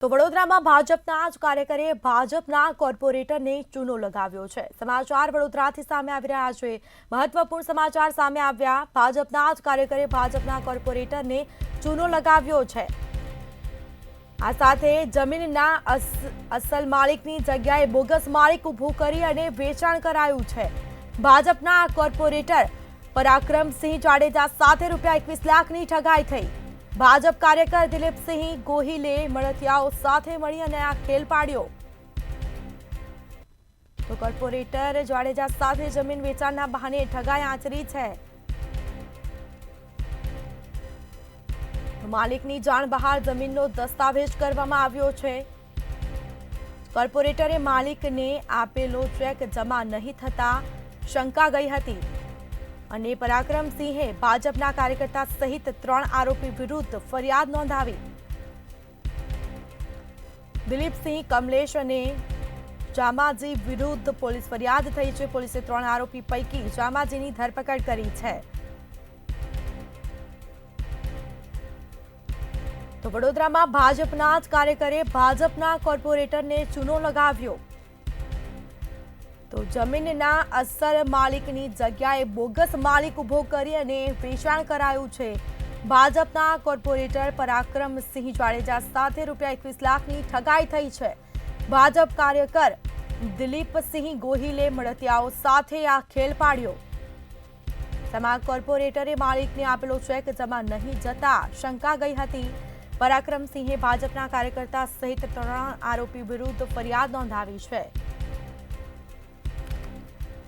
તો વડોદરામાં ભાજપના જ કાર્યકરે ભાજપના કોર્પોરેટરને ચૂનો લગાવ્યો છે। સમાચાર વડોદરાથી સામે આવી રહ્યા છે। મહત્વપૂર્ણ સમાચાર સામે આવ્યા। ભાજપના જ કાર્યકરે ભાજપના કોર્પોરેટરને ચૂનો લગાવ્યો છે। આ સાથે જમીનના અસલ માલિકની જગ્યાએ બોગસ માલિક ઊભું કરી અને વેચાણ કરાયું છે। ભાજપના કોર્પોરેટર પરાક્રમસિંહ જાડેજા સાથે ₹21 લાખની ઠગાઈ થઈ। ભાજપ કાર્યકર દિલીપસિંહ ગોહિલે મળતિયાઓ સાથે મળી અને આ ખેલ પાડ્યો। તો કોર્પોરેટર જાડેજા સાથે જમીન વેચાણના બહાને ઠગાઈ આચરી છે। માલિકની જાણ બહાર જમીનનો દસ્તાવેજ કરવામાં આવ્યો છે। કોર્પોરેટરે માલિકને આપેલો ચેક જમા નહીં થતા શંકા ગઈ હતી અને પરાક્રમસિંહે ભાજપના કાર્યકર્તા સહિત 3 આરોપી વિરુદ્ધ ફરિયાદ નોંધાવી। દિલીપસિંહ, કમલેશ અને જામાજી વિરુદ્ધ પોલીસ ફરિયાદ થઈ છે। પોલીસે 3 આરોપી પૈકી જામાજીની ધરપકડ કરી છે। તો વડોદરામાં ભાજપના જ કાર્યકરે ભાજપના કોર્પોરેટરને ચૂનો લગાવ્યો। તો જમીનના અસલ માલિકની જગ્યાએ બોગસ માલિક ઊભો કરી અને વેચાણ કરાયું છે। ભાજપના કોર્પોરેટર પરાક્રમસિંહ જાડેજા સાથે ₹21 લાખની ઠગાઈ થઈ છે। ભાજપ કાર્યકર દિલીપસિંહ ગોહિલે મળતિયાઓ સાથે આ ખેલ પાડ્યો। તેમાં કોર્પોરેટરે માલિકને આપેલો ચેક જમા નહીં જતા શંકા ગઈ હતી। પરાક્રમસિંહે ભાજપના કાર્યકર્તા સહિત 3 આરોપી વિરુદ્ધ ફરિયાદ નોંધાવી છે।